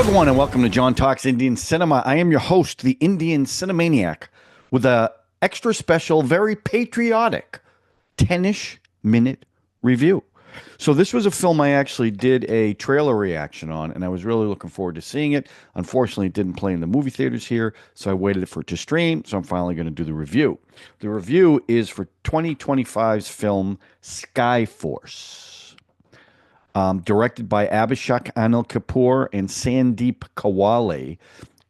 everyone, and welcome to John Talks Indian Cinema. I am your host, the Indian Cine-MANIAC, with a extra special, very patriotic 10-ish minute review. So this was a film I actually did a trailer reaction on, and I was really looking forward to seeing it. Unfortunately, it didn't play in the movie theaters here, so I waited for it to stream, so I'm finally going to do the review. The review is for 2025's film Skyforce. Directed by Abhishek, Anil, Kapur, and Sandeep Kewlani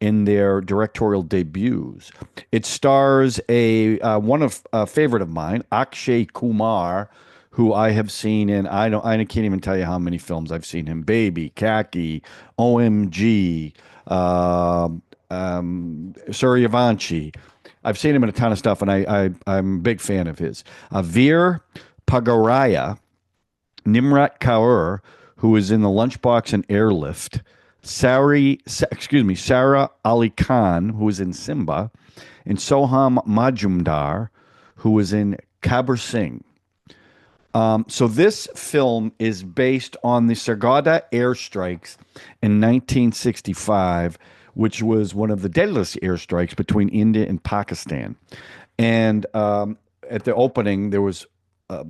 in their directorial debuts. It stars a favorite of mine, Akshay Kumar, who I have seen in I can't even tell you how many films I've seen him. Baby, Khaki, OMG, Suryavanshi. I've seen him in a ton of stuff, and I'm a big fan of his. Veer Pahariya, Nimrat Kaur, who is in the Lunchbox and Airlift, Sarah Ali Khan, who is in Simba, and Soham Majumdar, who is in Kabir Singh. So this film is based on the Sargodha airstrikes in 1965, which was one of the deadliest airstrikes between India and Pakistan. And at the opening, there was at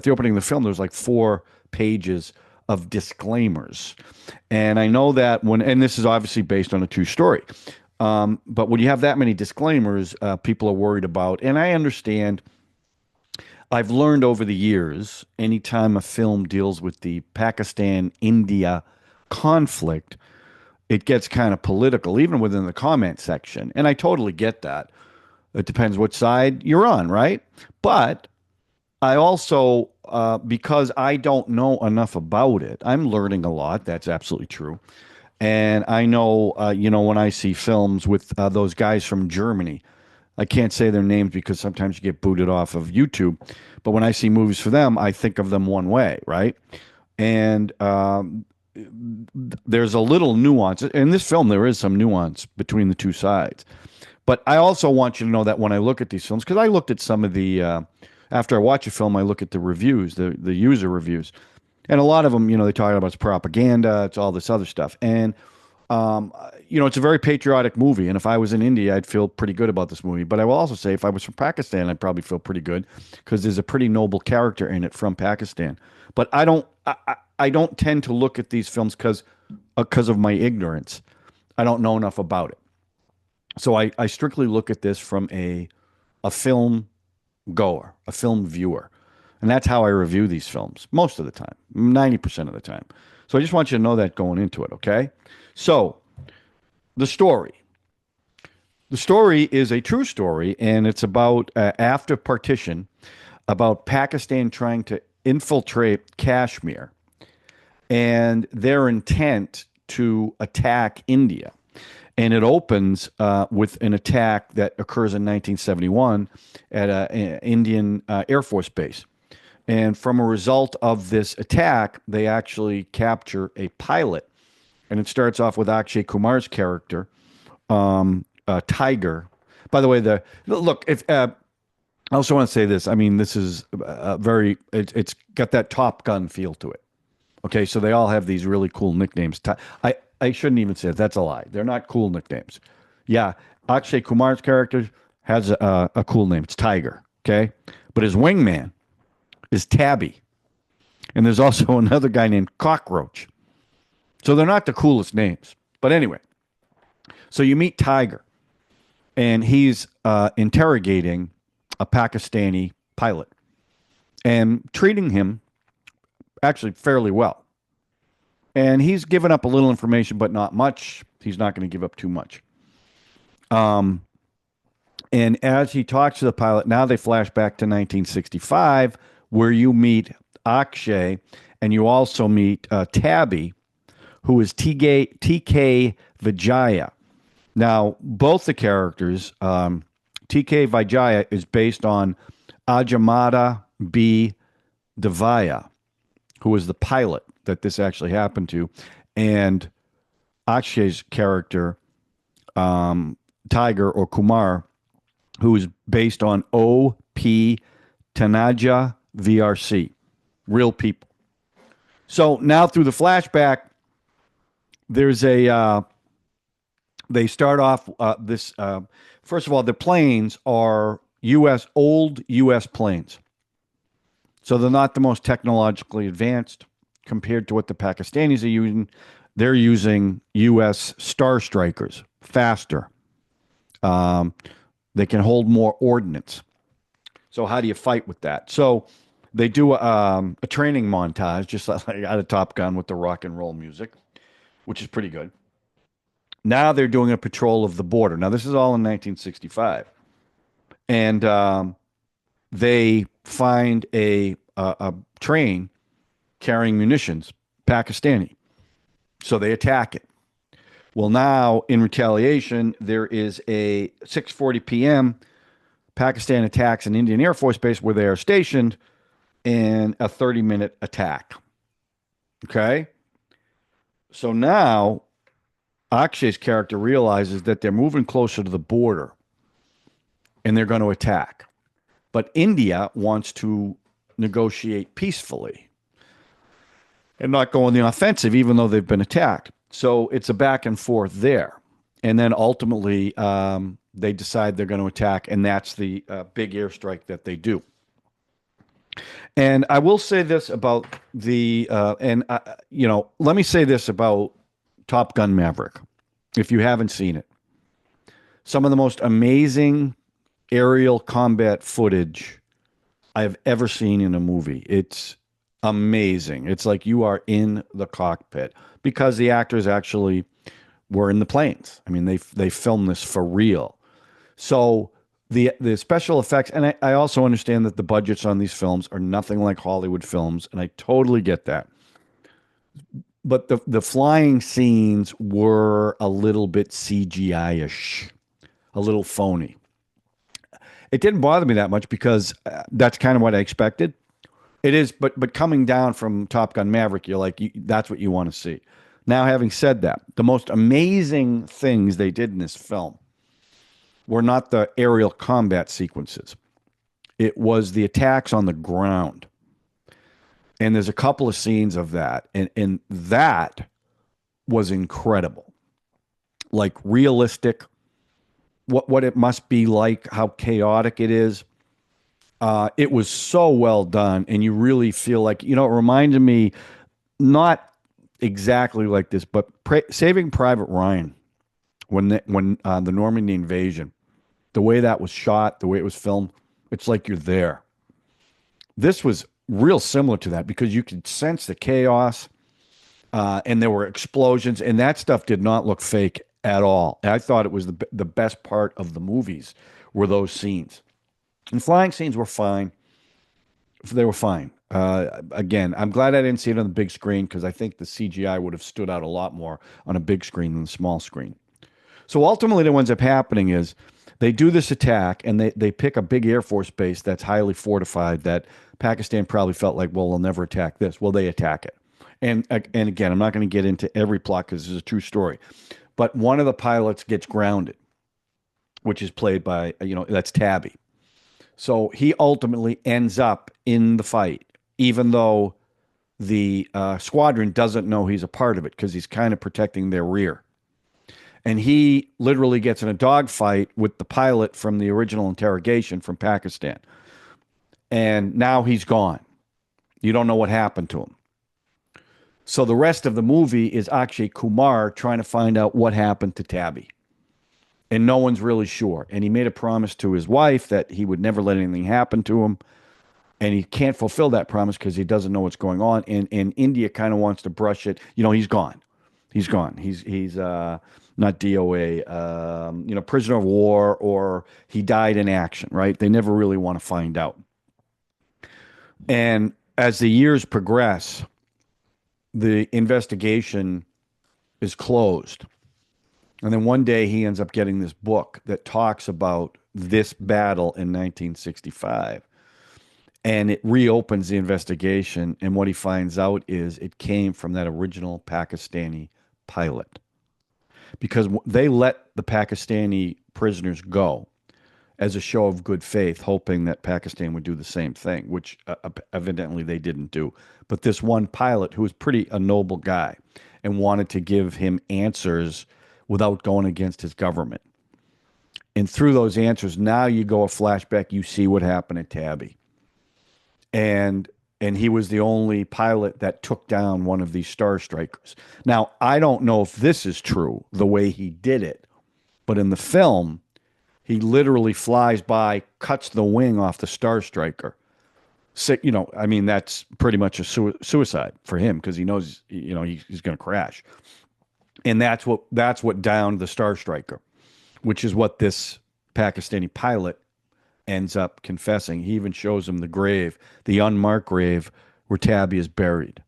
the opening of the film, there was like 4 pages of disclaimers. And I know that and this is obviously based on a true story. But when you have that many disclaimers, people are worried about, and I understand. I've learned over the years, anytime a film deals with the Pakistan-India conflict, it gets kind of political, even within the comment section. And I totally get that. It depends what side you're on, right? But I also, because I don't know enough about it, I'm learning a lot. That's absolutely true. And I know, when I see films with those guys from Germany, I can't say their names because sometimes you get booted off of YouTube. But when I see movies for them, I think of them one way, right? And there's a little nuance. In this film, there is some nuance between the two sides. But I also want you to know that when I look at these films, because I looked at some of the... after I watch a film, I look at the reviews, the user reviews. And a lot of them, they talk about it's propaganda, it's all this other stuff. And, it's a very patriotic movie. And if I was in India, I'd feel pretty good about this movie. But I will also say if I was from Pakistan, I'd probably feel pretty good because there's a pretty noble character in it from Pakistan. But I don't tend to look at these films because of my ignorance. I don't know enough about it. So I strictly look at this from a film goer, a film viewer. And that's how I review these films most of the time, 90% of the time. So I just want you to know that going into it, okay? So, the story. The story is a true story, and it's about, after partition, about Pakistan trying to infiltrate Kashmir and their intent to attack India. And it opens with an attack that occurs in 1971 at an Indian Air Force base. And from a result of this attack, they actually capture a pilot. And it starts off with Akshay Kumar's character, Tiger. By the way, look, if I also want to say this. I mean, this is it's got that Top Gun feel to it. Okay, so they all have these really cool nicknames. I shouldn't even say it. That's a lie. They're not cool nicknames. Yeah, Akshay Kumar's character has a cool name. It's Tiger, okay? But his wingman is Tabby. And there's also another guy named Cockroach. So they're not the coolest names. But anyway, so you meet Tiger, and he's interrogating a Pakistani pilot and treating him actually fairly well. And he's given up a little information, but not much. He's not going to give up too much. And as he talks to the pilot, now they flash back to 1965, where you meet Akshay, and you also meet Tabby, who is TK Vijaya. Now, both the characters, TK Vijaya is based on Ajamada B. Devaya, who was the pilot that this actually happened to. And Akshay's character, Tiger or Kumar, who is based on O.P. Tanaja VRC, real people. So now through the flashback, there's a they start off this first of all, the planes are old US planes. So they're not the most technologically advanced compared to what the Pakistanis are using. They're using US Star Strikers, faster. Um, they can hold more ordnance. So how do you fight with that? So they do a training montage, just like out of Top Gun with the rock and roll music, which is pretty good. Now they're doing a patrol of the border. Now this is all in 1965, and they find a train carrying munitions, Pakistani. So they attack it. Well, now in retaliation, there is a 6:40 p.m. Pakistan attacks an Indian Air Force base where they are stationed in a 30-minute attack. Okay? So now Akshay's character realizes that they're moving closer to the border and they're going to attack. But India wants to negotiate peacefully and not go on the offensive, even though they've been attacked. So it's a back and forth there. And then ultimately, they decide they're going to attack, and that's the big airstrike that they do. And I will say this about let me say this about Top Gun Maverick, if you haven't seen it. Some of the most amazing aerial combat footage I've ever seen in a movie. It's amazing. It's like you are in the cockpit because the actors actually were in the planes. I mean, they filmed this for real. So the special effects, and I also understand that the budgets on these films are nothing like Hollywood films, and I totally get that. But the flying scenes were a little bit CGI-ish, a little phony. It didn't bother me that much because that's kind of what I expected. It is, but coming down from Top Gun Maverick, you're like, that's what you want to see. Now, having said that, the most amazing things they did in this film were not the aerial combat sequences. It was the attacks on the ground. And there's a couple of scenes of that. And that was incredible. Like realistic, what it must be like, how chaotic it is. It was so well done. And you really feel like, it reminded me, not exactly like this, but Saving Private Ryan, when the Normandy invasion, the way that was shot, the way it was filmed, it's like you're there. This was real similar to that because you could sense the chaos, and there were explosions, and that stuff did not look fake at all. I thought it was the best part of the movies were those scenes. And flying scenes were fine. They were fine. Again, I'm glad I didn't see it on the big screen because I think the CGI would have stood out a lot more on a big screen than the small screen. So ultimately, what ends up happening is they do this attack and they pick a big Air Force base that's highly fortified that Pakistan probably felt like, well, they'll never attack this. Well, they attack it. And again, I'm not going to get into every plot because this is a true story. But one of the pilots gets grounded, which is played by, that's Tabby. So he ultimately ends up in the fight, even though the squadron doesn't know he's a part of it because he's kind of protecting their rear. And he literally gets in a dogfight with the pilot from the original interrogation from Pakistan. And now he's gone. You don't know what happened to him. So the rest of the movie is Akshay Kumar trying to find out what happened to Tabby. And no one's really sure. And he made a promise to his wife that he would never let anything happen to him. And he can't fulfill that promise because he doesn't know what's going on. And India kind of wants to brush it. He's gone. He's gone. He's not DOA, prisoner of war, or he died in action, right? They never really want to find out. And as the years progress, the investigation is closed. And then one day he ends up getting this book that talks about this battle in 1965. And it reopens the investigation. And what he finds out is it came from that original Pakistani pilot. Because they let the Pakistani prisoners go as a show of good faith, hoping that Pakistan would do the same thing, which evidently they didn't do. But this one pilot, who was a noble guy, and wanted to give him answers without going against his government. And through those answers, now you go a flashback, you see what happened at Tabby. And he was the only pilot that took down one of these Star Strikers. Now, I don't know if this is true, the way he did it, but in the film, he literally flies by, cuts the wing off the Star Striker. So, I mean, that's pretty much a suicide for him because he knows, he's going to crash. And that's what downed the Star Striker, which is what this Pakistani pilot ends up confessing. He even shows him the grave, the unmarked grave where Tabby is buried.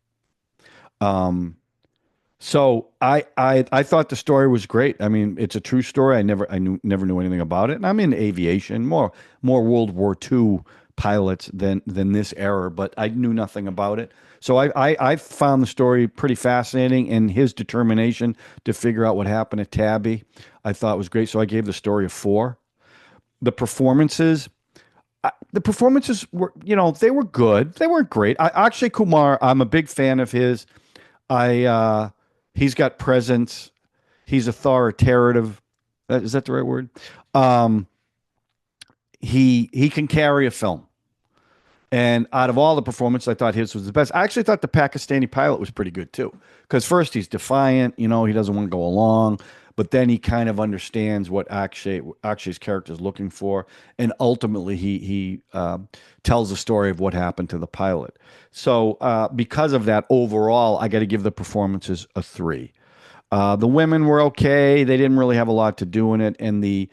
So I thought the story was great. I mean, it's a true story. I never knew anything about it. And I'm in aviation, more World War II pilots than this era, but I knew nothing about it. So I found the story pretty fascinating, and his determination to figure out what happened to Tabby, I thought was great. So I gave the story a 4. The performances were, they were good. They weren't great. Akshay Kumar, I'm a big fan of his. He's got presence. He's authoritative. Is that the right word? He can carry a film. And out of all the performances, I thought his was the best. I actually thought the Pakistani pilot was pretty good too. Because first he's defiant, he doesn't want to go along, but then he kind of understands what Akshay's character is looking for, and ultimately he tells the story of what happened to the pilot. So because of that, overall, I got to give the performances a 3. The women were okay; they didn't really have a lot to do in it, and the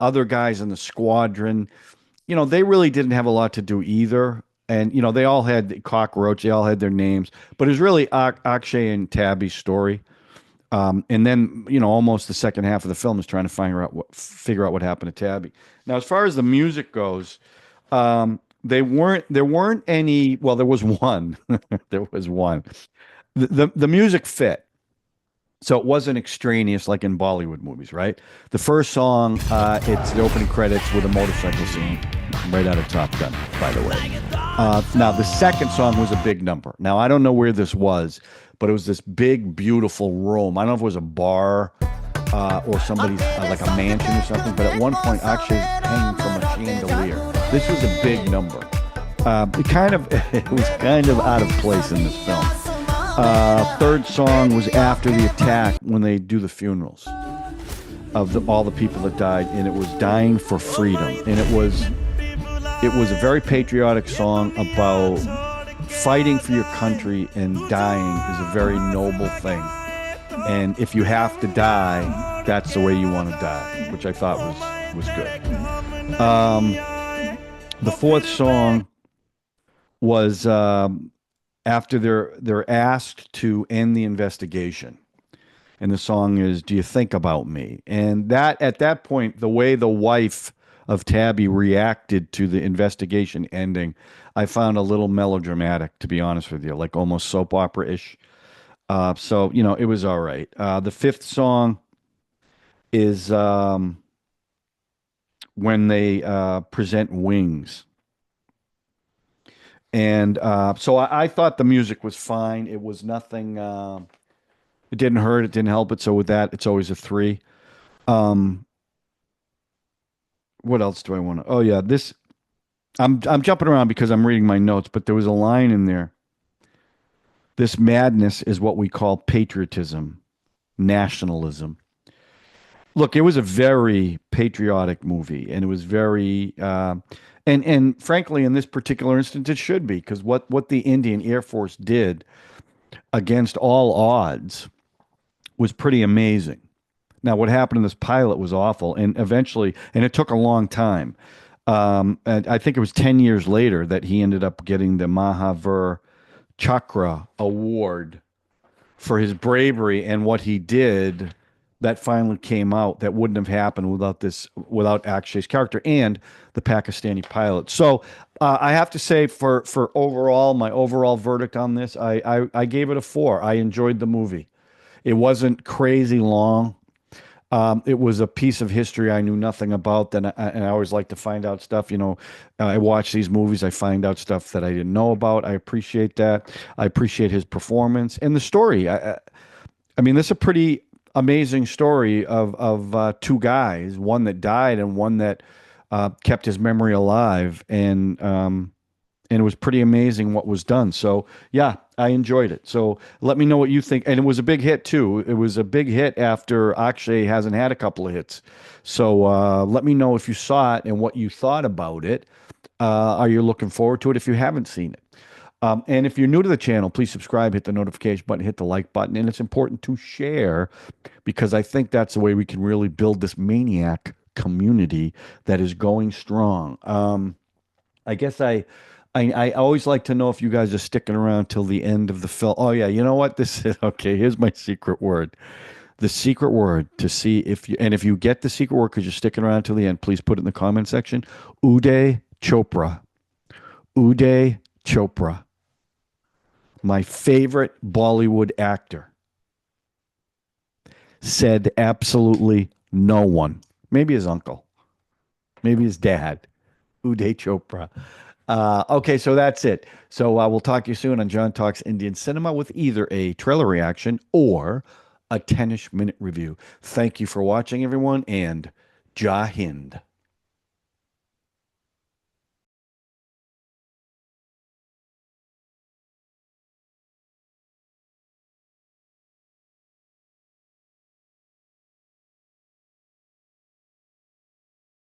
other guys in the squadron, they really didn't have a lot to do either. And, they all had the cockroach, they all had their names, but it was really Akshay and Tabby's story. And then, almost the second half of the film is trying to figure out what happened to Tabby. Now, as far as the music goes, there weren't any, well, there was one, there was one. The music fit. So it wasn't extraneous like in Bollywood movies, right? The first song, it's the opening credits with a motorcycle scene right out of Top Gun, by the way. Now, the second song was a big number. Now, I don't know where this was, but it was this big, beautiful room. I don't know if it was a bar or somebody's, like a mansion or something, but at one point, Akshay's hanging from a chandelier. This was a big number. It was kind of out of place in this film. Third song was after the attack when they do the funerals of all the people that died, and it was Dying for Freedom. And it was a very patriotic song about fighting for your country, and dying is a very noble thing. And if you have to die, that's the way you want to die, which I thought was good. The fourth song was after they're asked to end the investigation, and the song is "Do You Think About Me?" And that at that point, the way the wife of Tabby reacted to the investigation ending, I found a little melodramatic, to be honest with you, like almost soap opera-ish. So it was all right. The fifth song is when they present wings. And so I thought the music was fine. It was nothing. It didn't hurt. It didn't help it. So with that, it's always a 3. What else do I want to? Oh yeah, this. I'm jumping around because I'm reading my notes, but there was a line in there. This madness is what we call patriotism, nationalism. Look, it was a very patriotic movie, and it was very. And frankly, in this particular instance, it should be, because what the Indian Air Force did against all odds was pretty amazing. Now, what happened to this pilot was awful, and eventually, and it took a long time. And I think it was 10 years later that he ended up getting the Mahavir Chakra Award for his bravery and what he did. That finally came out. That wouldn't have happened without Akshay's character and the Pakistani pilot. So I have to say, for overall, my overall verdict on this, I gave it a 4. I enjoyed the movie. It wasn't crazy long. It was a piece of history I knew nothing about. And I always like to find out stuff. I watch these movies, I find out stuff that I didn't know about. I appreciate that. I appreciate his performance and the story. I mean, this is a pretty amazing story of two guys, one that died and one that kept his memory alive, and it was pretty amazing what was done. So yeah, I enjoyed it. So let me know what you think. And it was a big hit too. It was a big hit after Akshay hasn't had a couple of hits. So let me know if you saw it and what you thought about it. Are you looking forward to it if you haven't seen it? And if you're new to the channel, please subscribe, hit the notification button, hit the like button. And it's important to share because I think that's the way we can really build this maniac community that is going strong. I guess I always like to know if you guys are sticking around till the end of the film. Oh yeah, you know what? This is okay. Here's my secret word. The secret word to see if you get the secret word because you're sticking around till the end, please put it in the comment section. Uday Chopra. Uday Chopra. My favorite Bollywood actor, said absolutely no one. Maybe his uncle, maybe his dad, Uday Chopra. Okay, so that's it. So we'll talk to you soon on John Talks Indian Cinema with either a trailer reaction or a 10ish minute review. Thank you for watching, everyone, and Jai Hind.